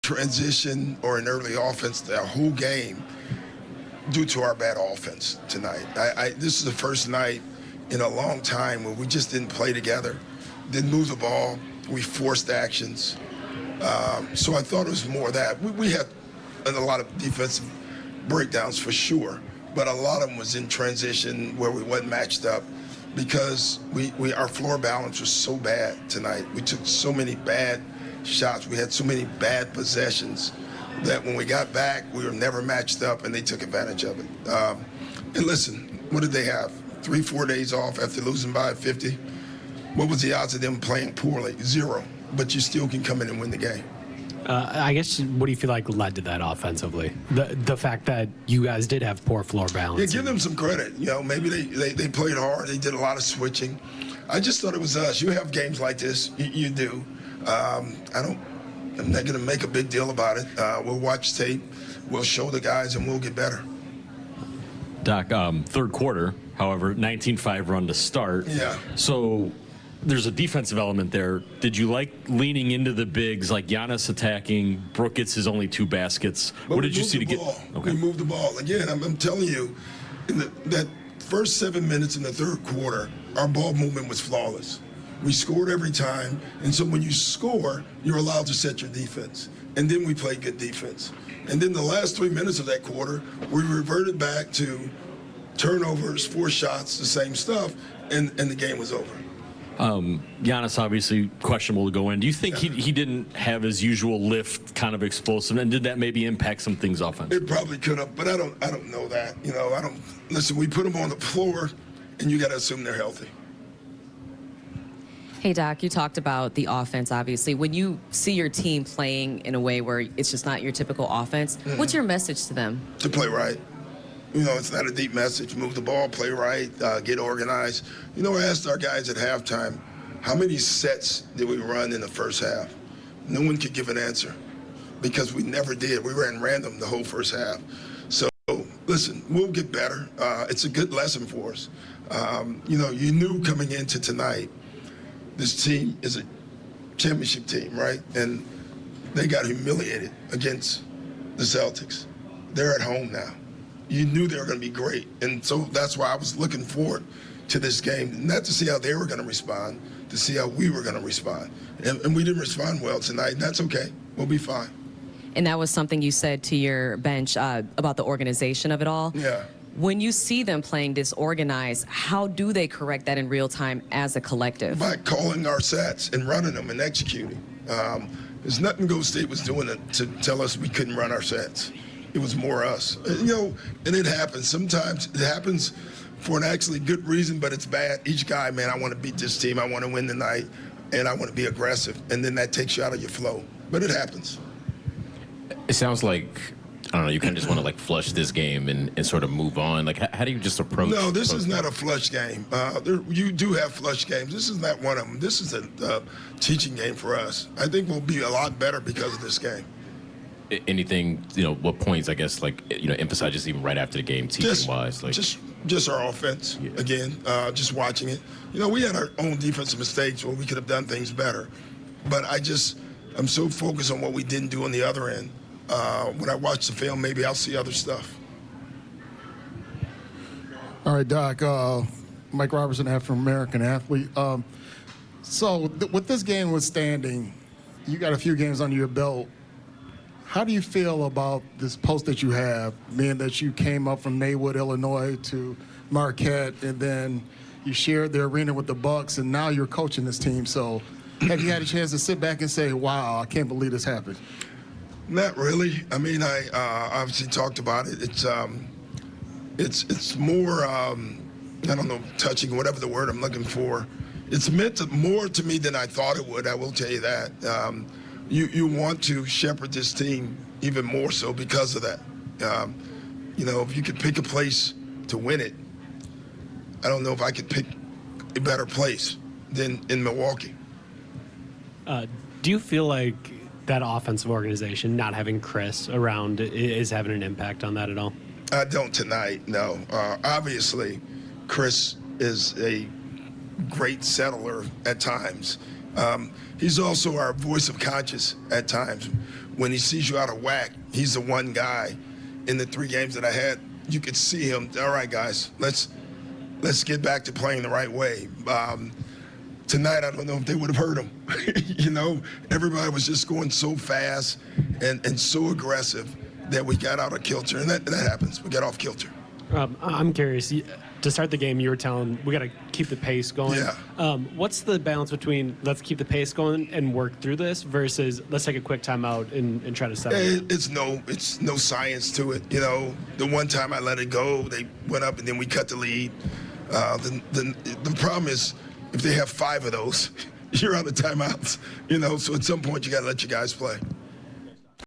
transition or an early offense the whole game due to our bad offense tonight. This is the first night in a long time where we just didn't play together, didn't move the ball, we forced actions. So I thought it was more of that. We had a lot of defensive breakdowns for sure, but a lot of them was in transition where we wasn't matched up because our floor balance was so bad tonight. We took so many bad shots. We had so many bad possessions that when we got back, we were never matched up, and they took advantage of it. And listen, what did they have? 3-4 days off after losing by 50? What was the odds of them playing poorly? 0. But you still can come in and win the game. I guess, what do you feel like led to that offensively? The fact that you guys did have poor floor balance. Yeah, give them some credit. You know, maybe they played hard. They did a lot of switching. I just thought it was us. You have games like this. You do. I'm not going to make a big deal about it. We'll watch tape. We'll show the guys, and we'll get better. Doc, third quarter, however, 19-5 run to start. Yeah. So there's a defensive element there. Did you like leaning into the bigs, like Giannis attacking? Brook gets his only 2 baskets. But what did you see to get? Okay. We moved the ball. Again, I'm telling you, in that first 7 minutes in the third quarter, our ball movement was flawless. We scored every time, and so when you score, you're allowed to set your defense. And then we played good defense. And then the last 3 minutes of that quarter, we reverted back to turnovers, 4 shots, the same stuff, and the game was over. Giannis obviously questionable to go in. Do you think he didn't have his usual lift, kind of explosive, and did that maybe impact some things offensively? It probably could have, but I don't know that. You know, listen, we put them on the floor, and you got to assume they're healthy. Hey, Doc, you talked about the offense, obviously. When you see your team playing in a way where it's just not your typical offense, what's your message to them? To play right. You know, it's not a deep message. Move the ball, play right, get organized. You know, I asked our guys at halftime, how many sets did we run in the first half? No one could give an answer because we never did. We ran random the whole first half. So, listen, we'll get better. It's a good lesson for us. You know, you knew coming into tonight, this team is a championship team, right? And they got humiliated against the Celtics. They're at home now. You knew they were going to be great. And so that's why I was looking forward to this game, not to see how they were going to respond, to see how we were going to respond. And we didn't respond well tonight, and that's okay. We'll be fine. And that was something you said to your bench about the organization of it all. Yeah. When you see them playing disorganized, how do they correct that in real time as a collective? By calling our sets and running them and executing. There's nothing Golden State was doing to tell us we couldn't run our sets. It was more us. You know, and it happens. Sometimes it happens for an actually good reason, but it's bad. Each guy, man, I want to beat this team. I want to win tonight, and I want to be aggressive. And then that takes you out of your flow. But it happens. It sounds like, I don't know, you kind of just want to, like, flush this game and sort of move on. Like, how do you just approach? No, this is not a flush game. You do have flush games. This is not one of them. This is a teaching game for us. I think we'll be a lot better because of this game. Anything, you know, what points, I guess, like, you know, emphasize just even right after the game, teaching-wise? Like, just our offense, again, just watching it. You know, we had our own defensive mistakes where we could have done things better. But I'm so focused on what we didn't do on the other end. When I watch the film, maybe I'll see other stuff. All right, Doc. Mike Robertson, Afro-American athlete. So with this game withstanding, you got a few games under your belt. How do you feel about this post that you have, being that you came up from Maywood, Illinois to Marquette, and then you shared the arena with the Bucks, and now you're coaching this team. So have you had a chance to sit back and say, wow, I can't believe this happened? Not really. I mean, I obviously talked about it. It's more, I don't know, touching, whatever the word I'm looking for. It's meant more to me than I thought it would, I will tell you that. You want to shepherd this team even more so because of that. You know, if you could pick a place to win it, I don't know if I could pick a better place than in Milwaukee. Do you feel like that offensive organization, not having Chris around, is having an impact on that at all? I don't tonight, no. Obviously, Chris is a great settler at times. He's also our voice of conscience at times. when he sees you out of whack, he's the one guy in the 3 games that I had. You could see him. All right, guys, let's get back to playing the right way. Tonight, I don't know if they would have heard him. You know, everybody was just going so fast and so aggressive that we got out of kilter, and that happens. We got off kilter. I'm curious. To start the game, you were telling we got to keep the pace going. Yeah. What's the balance between let's keep the pace going and work through this versus let's take a quick timeout and try to settle it? It's no science to it. You know, the one time I let it go, they went up and then we cut the lead. The problem is if they have 5 of those, you're out of timeouts. You know, so at some point you got to let your guys play.